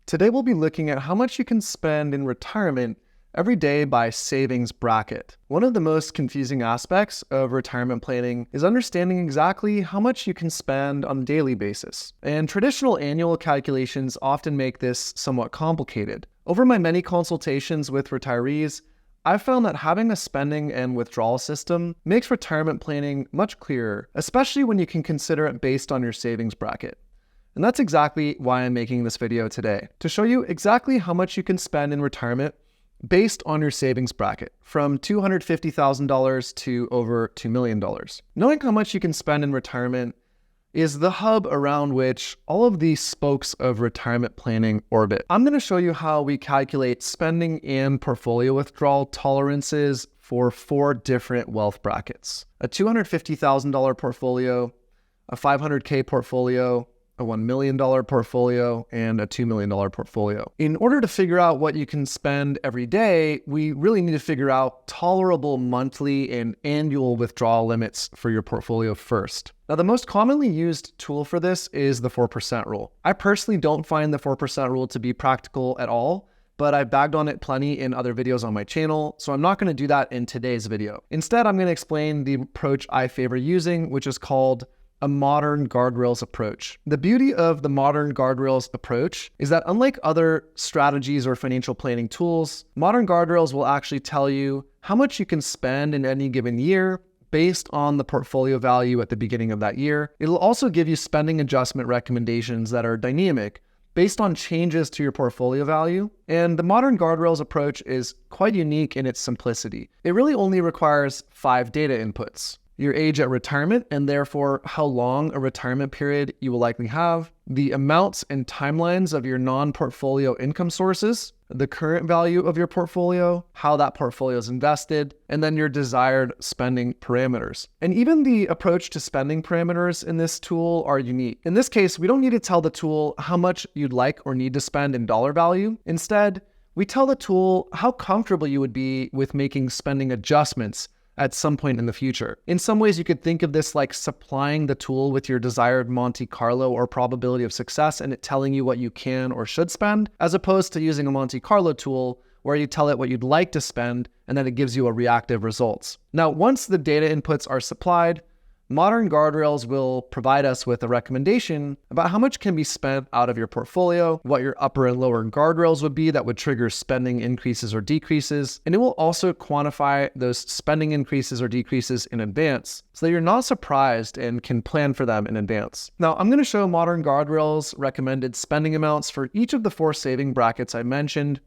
Today we'll be looking at how much you can spend in retirement every day by savings bracket. One of the most confusing aspects of retirement planning is understanding exactly how much you can spend on a daily basis. And traditional annual calculations often make this somewhat complicated. Over my many consultations with retirees, I've found that having a spending and withdrawal system makes retirement planning much clearer, especially when you can consider it based on your savings bracket. And that's exactly why I'm making this video today, to show you exactly how much you can spend in retirement based on your savings bracket, from $250,000 to over $2 million. Knowing how much you can spend in retirement is the hub around which all of these spokes of retirement planning orbit. I'm going to show you how we calculate spending and portfolio withdrawal tolerances for 4 different wealth brackets: a $250,000 portfolio, a $500K portfolio, a $1 million portfolio, and a $2 million portfolio. In order to figure out what you can spend every day, we really need to figure out tolerable monthly and annual withdrawal limits for your portfolio first. Now, the most commonly used tool for this is the 4% rule. I personally don't find the 4% rule to be practical at all, but I've bagged on it plenty in other videos on my channel, so I'm not going to do that in today's video. Instead, I'm going to explain the approach I favor using, which is called a modern guardrails approach. The beauty of the modern guardrails approach is that unlike other strategies or financial planning tools, modern guardrails will actually tell you how much you can spend in any given year based on the portfolio value at the beginning of that year. It'll also give you spending adjustment recommendations that are dynamic based on changes to your portfolio value. And the modern guardrails approach is quite unique in its simplicity. It really only requires 5 data inputs: your age at retirement, and therefore how long a retirement period you will likely have, the amounts and timelines of your non-portfolio income sources, the current value of your portfolio, how that portfolio is invested, and then your desired spending parameters. And even the approach to spending parameters in this tool are unique. In this case, we don't need to tell the tool how much you'd like or need to spend in dollar value. Instead, we tell the tool how comfortable you would be with making spending adjustments at some point in the future. In some ways, you could think of this like supplying the tool with your desired Monte Carlo or probability of success and it telling you what you can or should spend, as opposed to using a Monte Carlo tool where you tell it what you'd like to spend and then it gives you a reactive results. Now, once the data inputs are supplied, modern guardrails will provide us with a recommendation about how much can be spent out of your portfolio, what your upper and lower guardrails would be that would trigger spending increases or decreases, and it will also quantify those spending increases or decreases in advance so that you're not surprised and can plan for them in advance. Now, I'm going to show modern guardrails recommended spending amounts for each of the 4 saving brackets I mentioned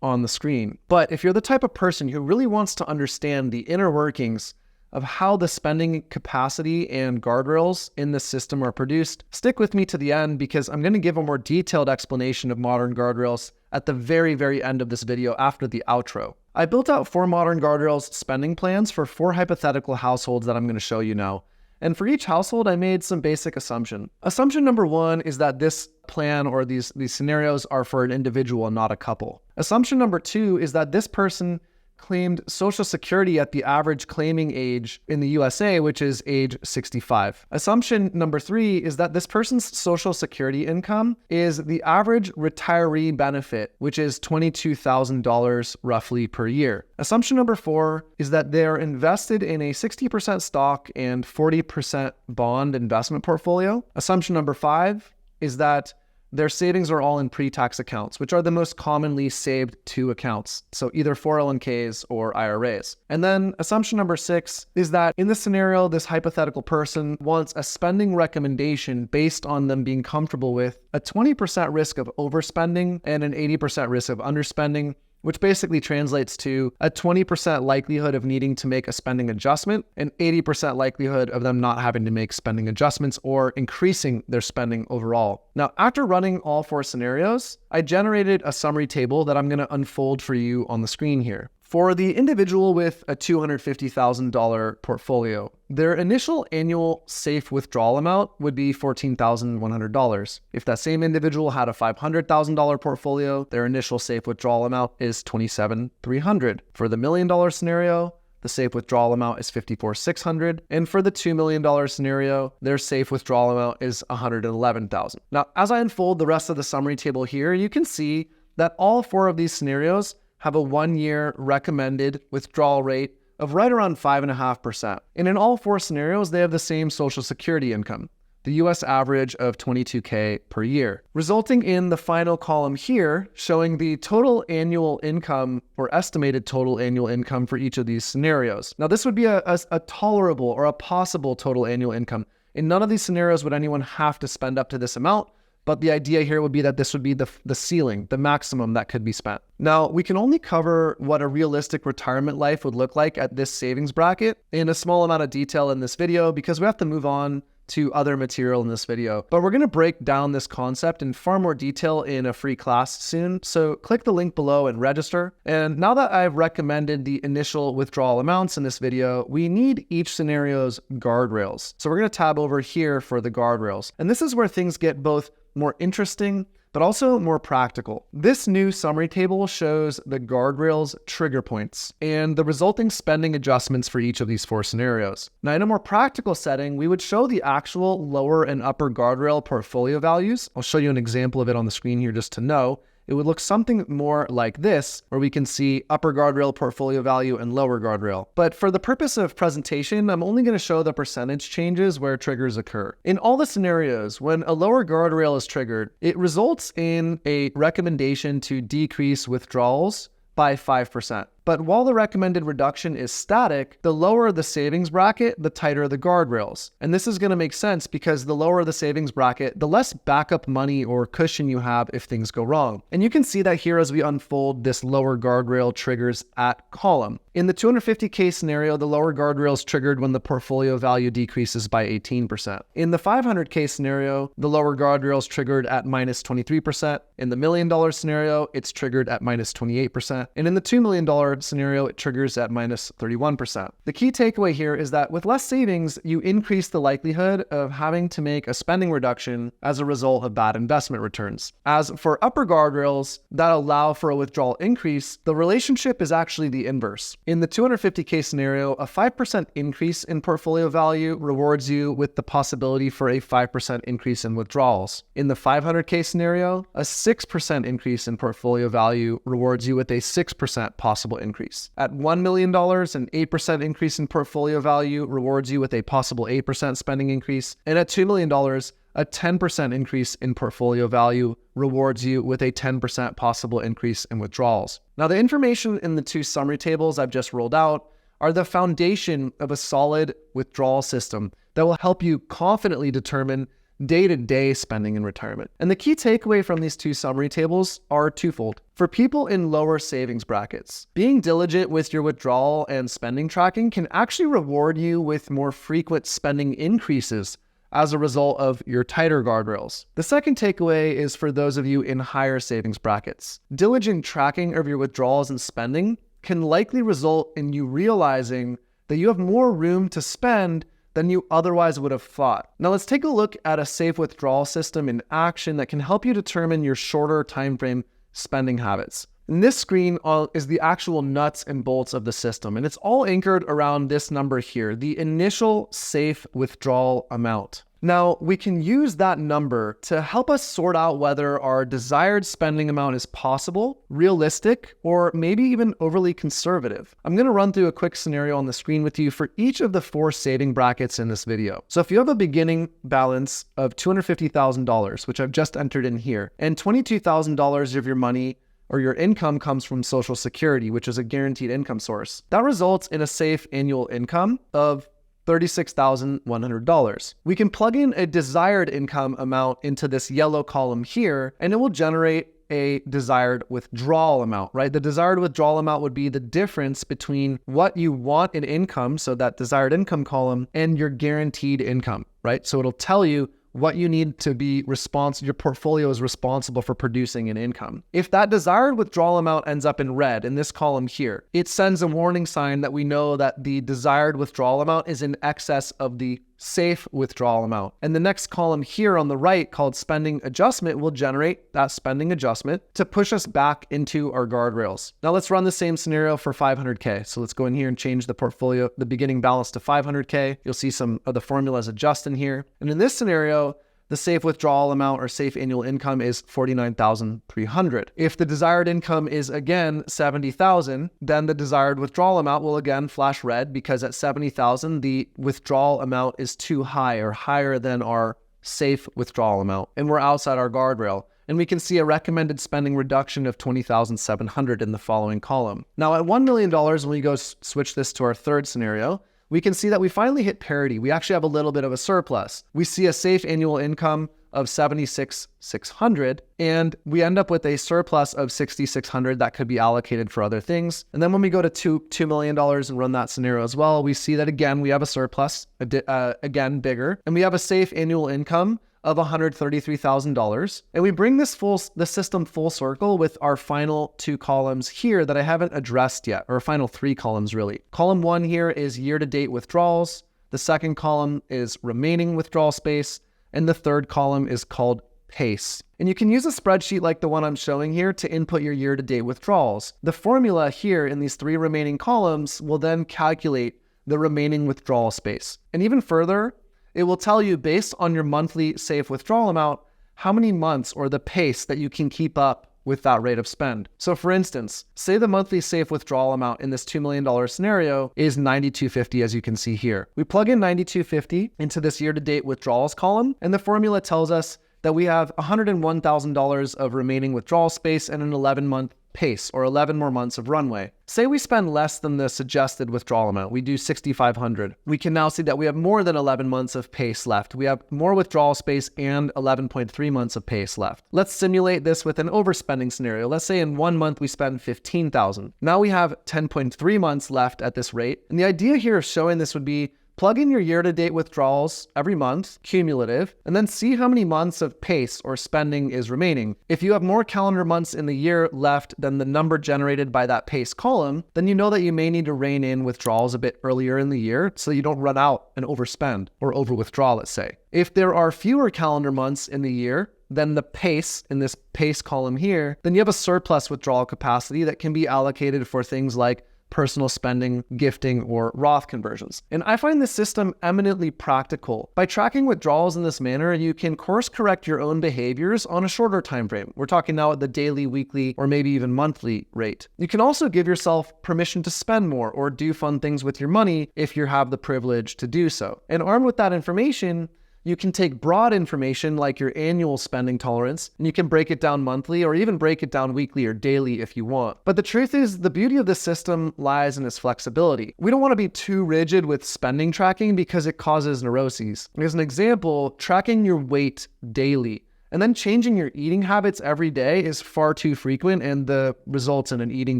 on the screen. But if you're the type of person who really wants to understand the inner workings of how the spending capacity and guardrails in the system are produced, stick with me to the end because I'm going to give a more detailed explanation of modern guardrails at the very end of this video after the outro. I built out 4 modern guardrails spending plans for 4 hypothetical households that I'm going to show you now. And for each household, I made some basic assumption. Assumption number 1 is that this plan or these scenarios are for an individual and not a couple. Assumption number 2 is that this person claimed Social Security at the average claiming age in the USA, which is age 65. Assumption number 3 is that this person's Social Security income is the average retiree benefit, which is $22,000 roughly per year. Assumption number 4 is that they're invested in a 60% stock and 40% bond investment portfolio. Assumption number 5 is that their savings are all in pre-tax accounts, which are the most commonly saved 2 accounts, so either 401ks or IRAs. And then assumption number 6 is that in this scenario, this hypothetical person wants a spending recommendation based on them being comfortable with a 20% risk of overspending and an 80% risk of underspending, which basically translates to a 20% likelihood of needing to make a spending adjustment and 80% likelihood of them not having to make spending adjustments or increasing their spending overall. Now, after running all 4 scenarios, I generated a summary table that I'm going to unfold for you on the screen here. For the individual with a $250,000 portfolio, their initial annual safe withdrawal amount would be $14,100. If that same individual had a $500,000 portfolio, their initial safe withdrawal amount is $27,300. For the $1 million scenario, the safe withdrawal amount is $54,600. And for the $2 million scenario, their safe withdrawal amount is $111,000. Now, as I unfold the rest of the summary table here, you can see that all 4 of these scenarios have a 1-year recommended withdrawal rate of right around 5.5%. And in all 4 scenarios, they have the same Social Security income, the US average of $22K per year, resulting in the final column here showing the total annual income or estimated total annual income for each of these scenarios. Now, this would be a tolerable or a possible total annual income. In none of these scenarios would anyone have to spend up to this amount, but the idea here would be that this would be the ceiling, the maximum that could be spent. Now, we can only cover what a realistic retirement life would look like at this savings bracket in a small amount of detail in this video because we have to move on to other material in this video. But we're going to break down this concept in far more detail in a free class soon. So click the link below and register. And now that I've recommended the initial withdrawal amounts in this video, we need each scenario's guardrails. So we're going to tab over here for the guardrails. And this is where things get both more interesting, but also more practical. This new summary table shows the guardrails trigger points and the resulting spending adjustments for each of these 4 scenarios. Now, in a more practical setting, we would show the actual lower and upper guardrail portfolio values. I'll show you an example of it on the screen here just to know. It would look something more like this, where we can see upper guardrail portfolio value and lower guardrail. But for the purpose of presentation, I'm only going to show the percentage changes where triggers occur. In all the scenarios, when a lower guardrail is triggered, it results in a recommendation to decrease withdrawals by 5%. But while the recommended reduction is static, the lower the savings bracket, the tighter the guardrails. And this is going to make sense because the lower the savings bracket, the less backup money or cushion you have if things go wrong. And you can see that here as we unfold this lower guardrail triggers at column. In the 250K scenario, the lower guardrail is triggered when the portfolio value decreases by 18%. In the 500K scenario, the lower guardrail is triggered at minus 23%. In the $1 million scenario, it's triggered at minus 28%. And in the $2 million scenario, it triggers at minus 31%. The key takeaway here is that with less savings, you increase the likelihood of having to make a spending reduction as a result of bad investment returns. As for upper guardrails that allow for a withdrawal increase, the relationship is actually the inverse. In the 250K scenario, a 5% increase in portfolio value rewards you with the possibility for a 5% increase in withdrawals. In the 500K scenario, a 6% increase in portfolio value rewards you with a 6% possible increase. At $1 million, an 8% increase in portfolio value rewards you with a possible 8% spending increase. And at $2 million, a 10% increase in portfolio value rewards you with a 10% possible increase in withdrawals. Now, the information in the 2 summary tables I've just rolled out are the foundation of a solid withdrawal system that will help you confidently determine day-to-day spending in retirement. And the key takeaway from these 2 summary tables are twofold. For people in lower savings brackets, being diligent with your withdrawal and spending tracking can actually reward you with more frequent spending increases as a result of your tighter guardrails. The second takeaway is for those of you in higher savings brackets. Diligent tracking of your withdrawals and spending can likely result in you realizing that you have more room to spend than you otherwise would have thought. Now let's take a look at a safe withdrawal system in action that can help you determine your shorter timeframe spending habits. And this screen is the actual nuts and bolts of the system, and it's all anchored around this number here, the initial safe withdrawal amount. Now, we can use that number to help us sort out whether our desired spending amount is possible, realistic, or maybe even overly conservative. I'm going to run through a quick scenario on the screen with you for each of the 4 saving brackets in this video. So if you have a beginning balance of $250,000, which I've just entered in here, and $22,000 of your money or your income comes from Social Security, which is a guaranteed income source, that results in a safe annual income of $36,100. We can plug in a desired income amount into this yellow column here, and it will generate a desired withdrawal amount, right? The desired withdrawal amount would be the difference between what you want in income, so that desired income column, and your guaranteed income, right? So it'll tell you what you need to be responsible, your portfolio is responsible for producing an income. If that desired withdrawal amount ends up in red in this column here, it sends a warning sign that we know that the desired withdrawal amount is in excess of the safe withdrawal amount. And the next column here on the right called spending adjustment will generate that spending adjustment to push us back into our guardrails. Now let's run the same scenario for 500K. So let's go in here and change the portfolio, the beginning balance to 500K. You'll see some of the formulas adjust in here. And in this scenario, the safe withdrawal amount or safe annual income is $49,300. If the desired income is again $70,000, then the desired withdrawal amount will again flash red because at $70,000, the withdrawal amount is too high or higher than our safe withdrawal amount, and we're outside our guardrail. And we can see a recommended spending reduction of $20,700 in the following column. Now at $1 million, when we go switch this to our third scenario, we can see that we finally hit parity. We actually have a little bit of a surplus. We see a safe annual income of $76,600, and we end up with a surplus of $6,600 that could be allocated for other things. And then when we go to $2 million and run that scenario as well, we see that again, we have a surplus, again, bigger, and we have a safe annual income of $133,000. And we bring the system full circle with our final two columns here that I haven't addressed yet, or final three columns really. Column 1 here is year-to-date withdrawals. The second column is remaining withdrawal space. And the third column is called pace. And you can use a spreadsheet like the one I'm showing here to input your year-to-date withdrawals. The formula here in these three remaining columns will then calculate the remaining withdrawal space. And even further, it will tell you based on your monthly safe withdrawal amount, how many months or the pace that you can keep up with that rate of spend. So for instance, say the monthly safe withdrawal amount in this $2 million scenario is $92.50 as you can see here. We plug in $92.50 into this year-to-date withdrawals column, and the formula tells us that we have $101,000 of remaining withdrawal space and an 11-month pace, or 11 more months of runway. Say we spend less than the suggested withdrawal amount. We do $6,500. We can now see that we have more than 11 months of pace left. We have more withdrawal space and 11.3 months of pace left. Let's simulate this with an overspending scenario. Let's say in 1 month we spend $15,000. Now we have 10.3 months left at this rate. And the idea here of showing this would be plug in your year-to-date withdrawals every month, cumulative, and then see how many months of pace or spending is remaining. If you have more calendar months in the year left than the number generated by that pace column, then you know that you may need to rein in withdrawals a bit earlier in the year so you don't run out and overspend or over-withdraw, let's say. If there are fewer calendar months in the year than the pace in this pace column here, then you have a surplus withdrawal capacity that can be allocated for things like personal spending, gifting, or Roth conversions. And I find this system eminently practical. By tracking withdrawals in this manner, you can course correct your own behaviors on a shorter time frame. We're talking now at the daily, weekly, or maybe even monthly rate. You can also give yourself permission to spend more or do fun things with your money if you have the privilege to do so. And armed with that information, you can take broad information like your annual spending tolerance, and you can break it down monthly or even break it down weekly or daily if you want. But the truth is, the beauty of this system lies in its flexibility. We don't want to be too rigid with spending tracking because it causes neuroses. As an example, tracking your weight daily and then changing your eating habits every day is far too frequent and results in an eating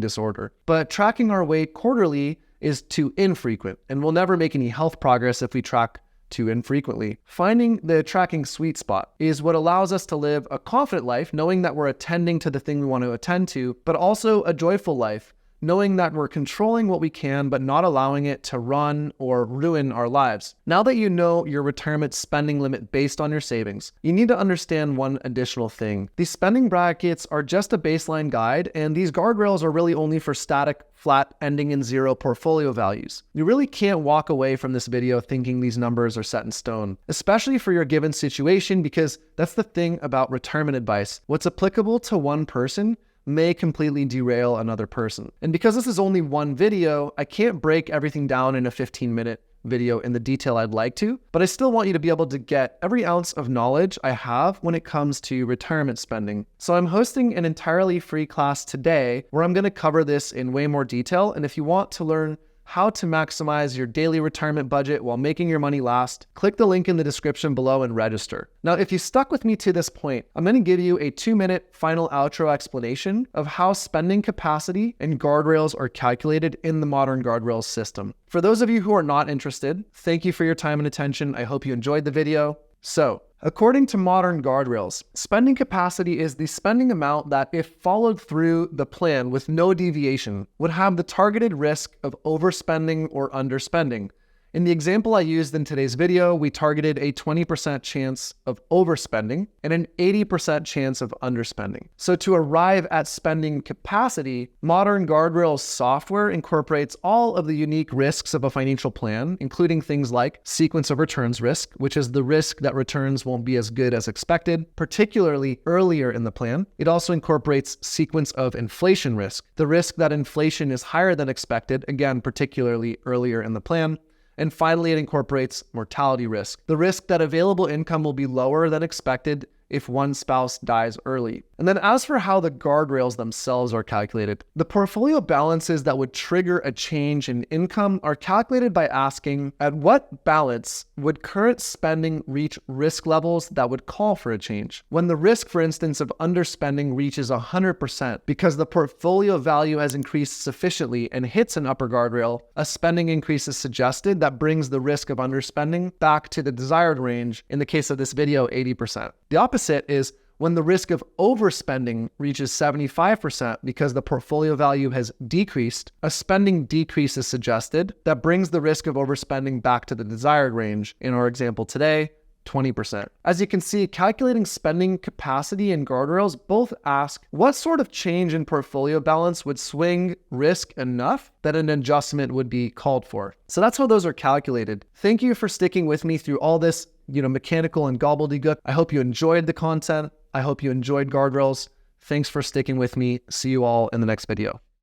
disorder. But tracking our weight quarterly is too infrequent, and we'll never make any health progress if we track too infrequently. Finding the tracking sweet spot is what allows us to live a confident life, knowing that we're attending to the thing we want to attend to, but also a joyful life, knowing that we're controlling what we can, but not allowing it to run or ruin our lives. Now that you know your retirement spending limit based on your savings, you need to understand one additional thing. These spending brackets are just a baseline guide, and these guardrails are really only for static, flat, ending in zero portfolio values. You really can't walk away from this video thinking these numbers are set in stone, especially for your given situation, because that's the thing about retirement advice. What's applicable to one person may completely derail another person. And because this is only one video, I can't break everything down in a 15-minute video in the detail I'd like to, but I still want you to be able to get every ounce of knowledge I have when it comes to retirement spending. So I'm hosting an entirely free class today where I'm going to cover this in way more detail. And if you want to learn how to maximize your daily retirement budget while making your money last, click the link in the description below and register. Now, if you stuck with me to this point, I'm going to give you a 2-minute final outro explanation of how spending capacity and guardrails are calculated in the modern guardrails system. For those of you who are not interested, thank you for your time and attention. I hope you enjoyed the video. So, according to modern guardrails, spending capacity is the spending amount that, if followed through the plan with no deviation, would have the targeted risk of overspending or underspending. In the example I used in today's video, we targeted a 20% chance of overspending and an 80% chance of underspending. So to arrive at spending capacity, modern Guardrail software incorporates all of the unique risks of a financial plan, including things like sequence of returns risk, which is the risk that returns won't be as good as expected, particularly earlier in the plan. It also incorporates sequence of inflation risk, the risk that inflation is higher than expected, again, particularly earlier in the plan. And finally, it incorporates mortality risk, the risk that available income will be lower than expected if one spouse dies early. And then as for how the guardrails themselves are calculated, the portfolio balances that would trigger a change in income are calculated by asking, at what balance would current spending reach risk levels that would call for a change? When the risk, for instance, of underspending reaches 100% because the portfolio value has increased sufficiently and hits an upper guardrail, a spending increase is suggested that brings the risk of underspending back to the desired range, in the case of this video, 80%. The opposite is when the risk of overspending reaches 75% because the portfolio value has decreased, a spending decrease is suggested that brings the risk of overspending back to the desired range. In our example today, 20%. As you can see, calculating spending capacity and guardrails both ask what sort of change in portfolio balance would swing risk enough that an adjustment would be called for. So that's how those are calculated. Thank you for sticking with me through all this, mechanical and gobbledygook. I hope you enjoyed the content. I hope you enjoyed guardrails. Thanks for sticking with me. See you all in the next video.